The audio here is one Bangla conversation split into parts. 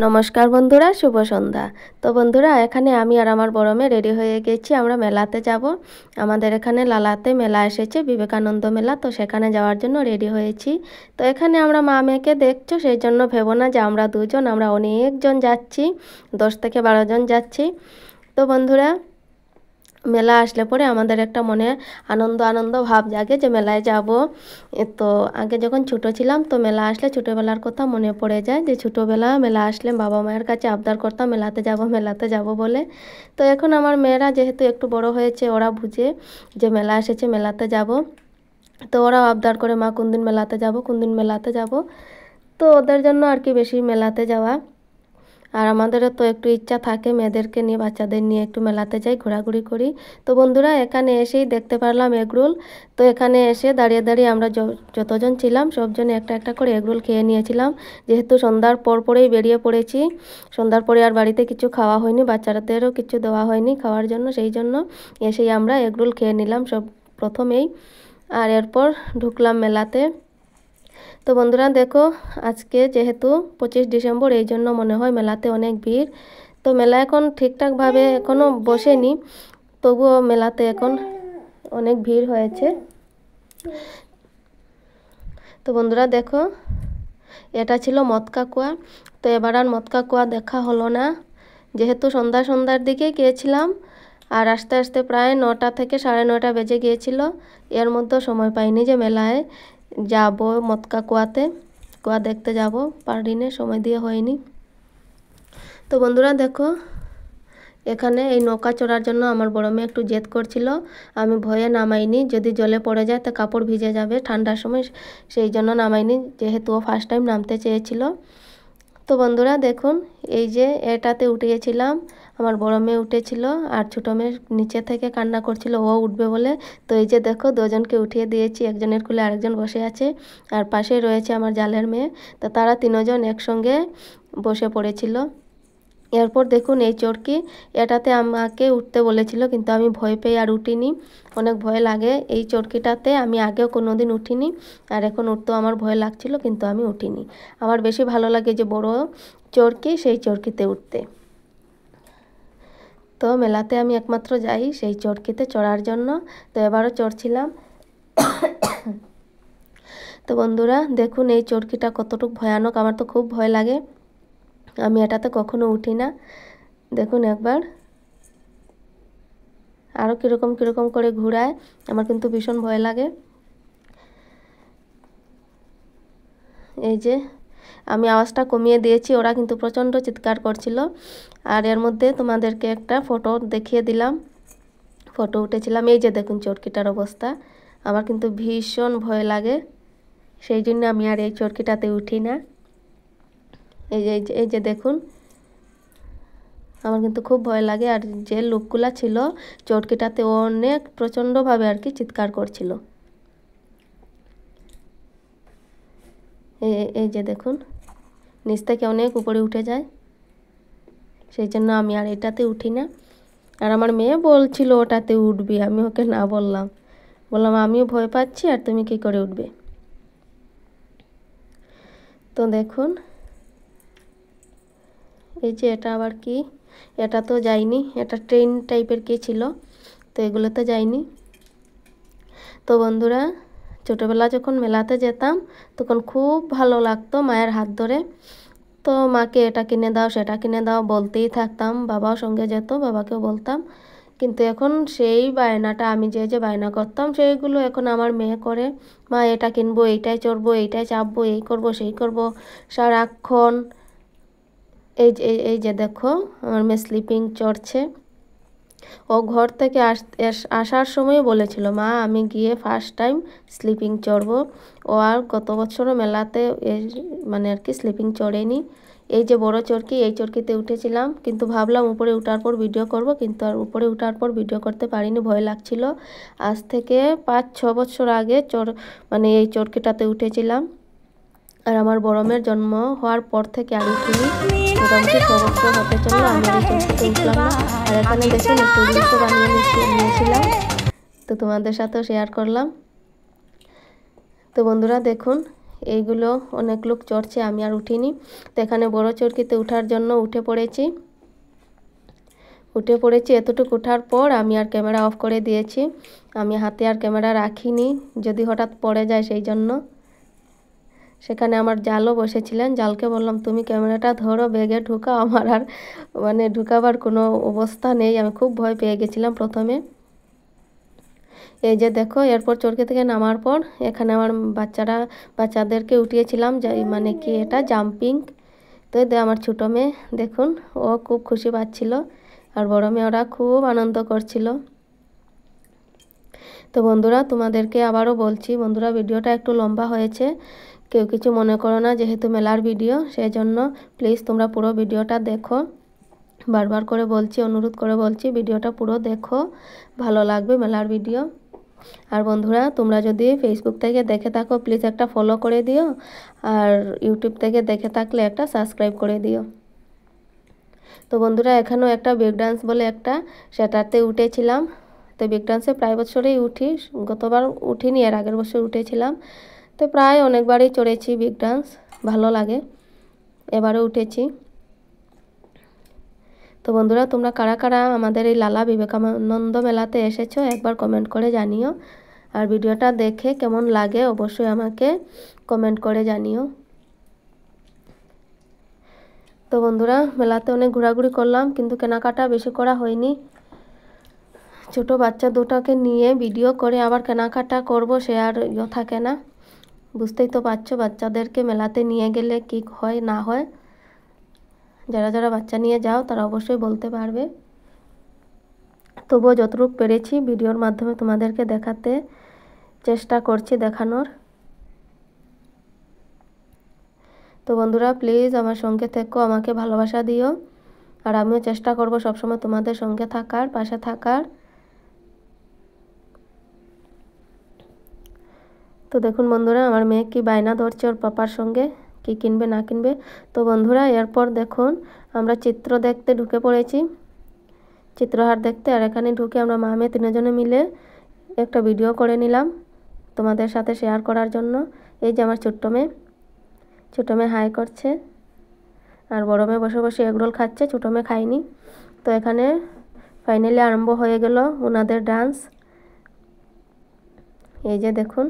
নমস্কার বন্ধুরা, শুভ সন্ধ্যা। তো বন্ধুরা, এখানে আমি আর আমার বড় মেয়ে রেডি হয়ে গেছি, আমরা মেলাতে যাব। আমাদের এখানে লালাতে মেলা এসেছে, বিবেকানন্দ মেলা। তো সেখানে যাওয়ার জন্য রেডি হয়েছি। তো এখানে আমরা মা মেয়েকে দেখছো, সেই জন্য ভেবো না যে আমরা দুজন, আমরা অনেকজন যাচ্ছি, 10 থেকে 12 জন যাচ্ছি। তো বন্ধুরা, মেলা আসলে পরে আমাদের একটা মনে আনন্দ আনন্দ ভাব জাগে যে মেলায় যাব। তো আগে যখন ছোটো ছিলাম, তো মেলা আসলে ছোটোবেলার কথা মনে পড়ে যায়, যে ছোটোবেলা মেলা আসলে বাবা মায়ের কাছে আবদার করতাম মেলাতে যাব বলে। তো এখন আমার মেয়েরা যেহেতু একটু বড় হয়েছে, ওরা বুঝে যে মেলা এসেছে, মেলাতে যাব। তো ওরাও আবদার করে, মা কোন দিন মেলাতে যাব, কোন দিন মেলাতে যাব। তো ওদের জন্য আর কি বেশি মেলাতে যাওয়া। আর আমাদেরও তো একটু ইচ্ছা থাকে মেয়েদেরকে নিয়ে, বাচ্চাদের নিয়ে একটু মেলাতে যাই, ঘোরাঘুরি করি। তো বন্ধুরা, এখানে এসেই দেখতে পারলাম এগরোল। তো এখানে এসে দাঁড়িয়ে দাঁড়িয়ে আমরা যতজন ছিলাম সবজনে একটা একটা করে এগরোল খেয়ে নিয়েছিলাম। যেহেতু সন্ধ্যার পরেই বেরিয়ে পড়েছি, সন্ধ্যার পরে আর বাড়িতে কিছু খাওয়া হয়নি, বাচ্চাদেরও কিছু দেওয়া হয়নি খাওয়ার জন্য, সেই জন্য এসেই আমরা এগরোল খেয়ে নিলাম সব প্রথমেই। আর এরপর ঢুকলাম মেলাতে। তো বন্ধুরা দেখো, আজকে যেহেতু 25 ডিসেম্বর, এই জন্য মনে হয় মেলাতে অনেক ভিড়। তো মেলা এখন ঠিকঠাকভাবে এখনও বসেনি, তবুও মেলাতে এখন অনেক ভিড় হয়েছে। তো বন্ধুরা দেখো, এটা ছিল মদকা কুয়া। তো এবার আর মদকা কুয়া দেখা হলো না, যেহেতু সন্ধ্যার দিকে গিয়েছিলাম। আর আস্তে আস্তে প্রায় 9টা থেকে 9:30 বেজে গিয়েছিল। এর মধ্যে সময় পাইনি যে মেলায় যাব, মদকা কুয়া দেখতে যাব, পারিনি, সময় দিয়ে হয়নি। তো বন্ধুরা দেখো, এখানে এই নৌকা চড়ার জন্য আমার বড় মেয়ে একটু জেদ করছিল। আমি ভয়ে নামাইনি, যদি জলে পড়ে যায় তো কাপড় ভিজে যাবে ঠান্ডার সময়, সেই জন্য নামাইনি, যেহেতু ও ফার্স্ট টাইম নামতে চেয়েছিল। তো বন্ধুরা দেখুন, এই যে এটাতে উঠিয়েছিলাম, আমার বড় মেয়ে উঠেছিল, আর ছোটো মেয়ে নিচে থেকে কান্না করছিল ও উঠবে বলে। তো এই যে দেখো, দুজনকে উঠিয়ে দিয়েছি, একজনের কোলে আরেকজন বসে আছে, আর পাশে রয়েছে আমার জালের মেয়ে। তো তারা তিনজন একসঙ্গে বসে পড়েছিল। এরপর দেখুন এই চরকি, এটাতে আমাকে উঠতে বলেছিল, কিন্তু আমি ভয় পেয়ে আর উঠিনি, অনেক ভয় লাগে এই চরকিটাতে। আমি আগেও কোনো দিন উঠিনি, আর এখন উঠতেও আমার ভয় লাগছিল, কিন্তু আমি উঠিনি। আমার বেশি ভালো লাগে যে বড় চরকি, সেই চরকিতে উঠতে। তো মেলাতে আমি একমাত্র যাই সেই চরকিতে চড়ার জন্য। তো এবারও চড়ছিলাম। তো বন্ধুরা দেখুন, এই চরকিটা কতটুকু ভয়ানক, আমার তো খুব ভয় লাগে, আমি এটাতে কখনো উঠি না। দেখুন একবার, আরও কীরকম করে ঘুরায়, আমার কিন্তু ভীষণ ভয় লাগে। এই যে আমি আওয়াজটা কমিয়ে দিয়েছি, ওরা কিন্তু প্রচণ্ড চিৎকার করছিল। আর এর মধ্যে তোমাদেরকে একটা ফটো দেখিয়ে দিলাম, ফটো উঠেছিলাম। এই যে দেখুন চরকিটার অবস্থা, আমার কিন্তু ভীষণ ভয় লাগে, সেই জন্য আমি আর এই চরকিটাতে উঠি না। এই যে দেখুন, আমার কিন্তু খুব ভয় লাগে। আর যে লোকগুলা ছিল চরকিটাতে, অনেক প্রচণ্ডভাবে আর কি চিৎকার করছিল। এই যে দেখুন, নিচ থেকে অনেক উপরে উঠে যায়, সেই জন্য আমি আর এটাতে উঠি না। আর আমার মেয়ে বলছিল ওটাতে উঠবি, আমি ওকে না বললাম আমিও ভয় পাচ্ছি, আর তুমি কি করে উঠবে। তো দেখুন, এই যে এটা আবার কি, এটা তো যাইনি, এটা ট্রেন টাইপের কি ছিল, তো এগুলোতে যাইনি। তো বন্ধুরা, ছোটোবেলা যখন মেলাতে যেতাম তখন খুব ভালো লাগতো মায়ের হাত ধরে। তো মাকে এটা কিনে দাও, সেটা কিনে দাও বলতেই থাকতাম, বাবাও সঙ্গে যেত, বাবাকেও বলতাম। কিন্তু এখন সেই বায়নাটা, আমি যে বায়না করতাম সেইগুলো এখন আমার মেয়ে করে। মা এটা কিনবো, এইটাই চড়বো, এইটাই চাপবো, এই করব সেই করব সারাক্ষণ। এই যে দেখো, আমার মেয়ে স্লিপিং চড়ছে। ও ঘর থেকে আসার সময় বলেছিল, মা আমি গিয়ে ফার্স্ট টাইম স্লিপিং চড়বো। ও আর গত বছরও মেলাতে মানে আর কি স্লিপিং চড়েনি। এই যে বড় চরকি, এই চরকিতে উঠেছিলাম, কিন্তু ভাবলাম উপরে উঠার পর ভিডিও করব, কিন্তু আর উপরে উঠার পর ভিডিও করতে পারিনি, ভয় লাগছিল। আজ থেকে 5-6 বছর আগে মানে এই চরকিটাতে উঠেছিলাম। আর আমার বড় মেয়ের জন্ম হওয়ার পর থেকে আর উঠিনি, মোটামুটি 6 বছর হতে চললো আমি এই চরকিতে উঠলাম না। আর এখানে দেখুন একটু রিলসও বানিয়ে নিয়েছিলাম, তো তোমাদের সাথেও শেয়ার করলাম। তো বন্ধুরা দেখুন, এইগুলো অনেক লোক চড়ছে, আমি আর উঠিনি। তো এখানে বড় চরকিতে ওঠার জন্য উঠে পড়েছি। এতটুকু ওঠার পর আমি আর ক্যামেরা অফ করে দিয়েছি। আমি হাতে আর ক্যামেরা রাখিনি, যদি হঠাৎ পড়ে যায় সেই জন্য। সেখানে আমার জালও বসেছিলেন, জালকে বললাম তুমি ক্যামেরাটা ধরো, ব্যাগে ঢুকাও, আমার আর ঢুকাবার কোনো অবস্থা নেই। আমি খুব ভয় পেয়ে গেছিলাম প্রথমে। এই যে দেখো, এরপর চরকি থেকে নামার পর এখানে আমার বাচ্চাদেরকে উঠিয়েছিলাম, কি এটা জাম্পিং। তো আমার ছোটো মেয়ে দেখুন, ও খুব খুশি পাচ্ছিল, আর বড় মেয়ে ওরা খুব আনন্দ করছিল। তো বন্ধুরা, তোমাদেরকে আবারও বলছি, বন্ধুরা ভিডিওটা একটু লম্বা হয়েছে, কেউ কিছু মনে করো না, যেহেতু মেলার ভিডিও, সেই জন্য প্লিজ তোমরা পুরো ভিডিওটা দেখো। বারবার করে বলছি, অনুরোধ করে বলছি, ভিডিওটা পুরো দেখো, ভালো লাগবে মেলার ভিডিও। আর বন্ধুরা, তোমরা যদি ফেসবুক থেকে দেখে থাকো প্লিজ একটা ফলো করে দিও, আর ইউটিউব থেকে দেখে থাকলে একটা সাবস্ক্রাইব করে দিও। তো বন্ধুরা, এখানেও একটা ব্রেক ডান্স বলে সেটাতে উঠেছিলাম। তো ব্রেক ডান্সে প্রায় বছরেই উঠি, গতবার উঠিনি, এর আগের বছর উঠেছিলাম। তো প্রায় অনেকবারই চড়েছি ব্রেক ডান্স, ভালো লাগে, এবারে উঠেছি। তো বন্ধুরা, তোমরা কারা কারা আমাদের এই লালা বিবেকানন্দ মেলাতে এসেছো একবার কমেন্ট করে জানিও, আর ভিডিওটা দেখে কেমন লাগে অবশ্যই আমাকে কমেন্ট করে জানিও। তো বন্ধুরা, মেলাতে অনেক ঘোরাঘুরি করলাম, কিন্তু কেনাকাটা বেশি করা হয়নি। ছোট বাচ্চা দুটাকে নিয়ে ভিডিও করে আবার কেনাকাটা করব, সে আর থাকে না। বুঝতেই তো পারছো, বাচ্চাদেরকে মেলাতে নিয়ে গেলে কি হয় না হয়। যারা যারা বাচ্চা নিয়ে যাও তারা অবশ্যই বলতে পারবে। তবুও যতটুকু পেরেছি ভিডিওর মাধ্যমে তোমাদেরকে দেখাতে চেষ্টা করছি, দেখানোর। তো বন্ধুরা, প্লিজ আমার সঙ্গে থেকো, আমাকে ভালোবাসা দিও, আর আমিও চেষ্টা করব সবসময় তোমাদের সঙ্গে থাকার, পাশে থাকার। তো দেখুন বন্ধুরা, আমার মেয়ে কি বায়না ধরছে ওর পাপার সঙ্গে, কি কিনবে না কিনবে। তো বন্ধুরা, এরপর দেখুন আমরা চিত্র দেখতে ঢুকে পড়েছি, চিত্রহার দেখতে। আর এখানে ঢুকে আমরা মা মেয়ে তিনজনে মিলে একটা ভিডিও করে নিলাম তোমাদের সাথে শেয়ার করার জন্য। এই যে আমার ছোট্ট মেয়ে হাই করছে, আর বড় মেয়ে বসে বসে এগরোল খাচ্ছে, ছোটো মেয়ে খায়নি। তো এখানে ফাইনালি আরম্ভ হয়ে গেল ওনাদের ডান্স। এই যে দেখুন,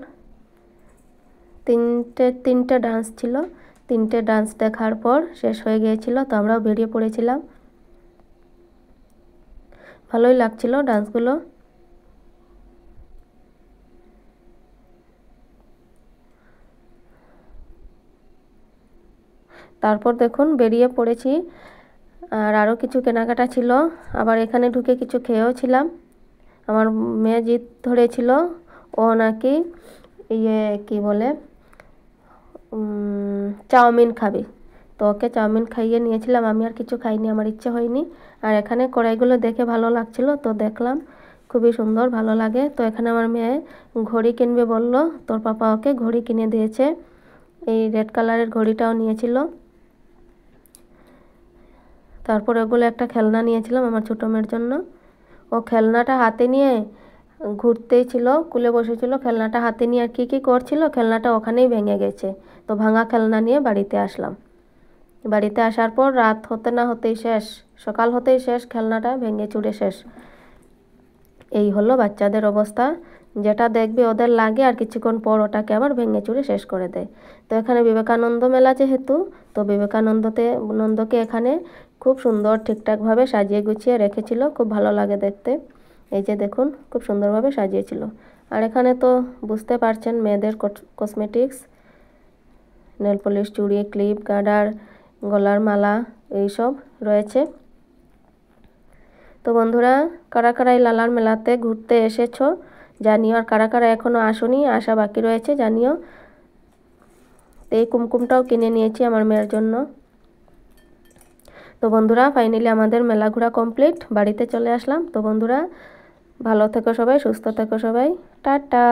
তিনটে ডান্স ছিল, তিনটে ডান্স দেখার পর শেষ হয়ে গিয়েছিল, তো আমরাও বেরিয়ে পড়েছিলাম। ভালোই লাগছিল ডান্সগুলো। তারপর দেখুন বেরিয়ে পড়েছি, আর আরও কিছু কেনাকাটা ছিল, আবার এখানে ঢুকে কিছু খেয়েও ছিলাম। আমার মেয়ে জিদ ধরেছিল, ও নাকি কি বলে চাউমিন খাবে, তো ওকে চাউমিন খাইয়ে নিয়েছিলাম। আমি আর কিছু খাইনি, আমার ইচ্ছে হয়নি। আর এখানে কড়াইগুলো দেখে ভালো লাগছিল, তো দেখলাম, খুবই সুন্দর, ভালো লাগে। তো এখানে আমার মেয়ে ঘড়ি কিনবে বলল, তোর পাপা ওকে ঘড়ি কিনে দিয়েছে, এই রেড কালারের ঘড়িটাও নিয়েছিল। তারপর ওগুলো একটা খেলনা নিয়েছিলাম আমার ছোটো মেয়ের জন্য। ও খেলনাটা হাতে নিয়ে ঘুরতেই ছিল, কুলে বসেছিল, খেলনাটা হাতে নিয়ে আর কী করছিল, খেলনাটা ওখানেই ভেঙে গেছে। তো ভাঙা খেলনা নিয়ে বাড়িতে আসলাম। বাড়িতে আসার পর রাত হতে না হতেই শেষ, সকাল হতেই শেষ, খেলনাটা ভেঙে চুরে শেষ। এই হলো বাচ্চাদের অবস্থা, যেটা দেখবে ওদের লাগে, আর কিছুক্ষণ পর ওটাকে আবার ভেঙে চুরে শেষ করে দেয়। তো এখানে বিবেকানন্দ মেলা যেহেতু, তো বিবেকানন্দকে এখানে খুব সুন্দর ঠিকঠাকভাবে সাজিয়ে গুছিয়ে রেখেছিল, খুব ভালো লাগে দেখতে। এই যে দেখুন, খুব সুন্দরভাবে সাজিয়েছিল। আর এখানে তো বুঝতে পারছেন মেয়েদের কসমেটিক্স, নেল পলিশ, চুড়ি, ক্লিপ, গার্ডার, গলার মালা, এইসব রয়েছে। তো বন্ধুরা, কারা কারা এই লালার মেলাতে ঘুরতে এসেছো জানিও, আর কারা কারা এখনও আসোনি, আসা বাকি রয়েছে জানিও। তো এই কুমকুমটাও কিনে নিয়েছি আমার মেয়ের জন্য। তো বন্ধুরা, ফাইনালি আমাদের মেলা ঘোরা কমপ্লিট, বাড়িতে চলে আসলাম। তো বন্ধুরা, ভালো থেকো সবাই, সুস্থ থেকো সবাই, টাটা।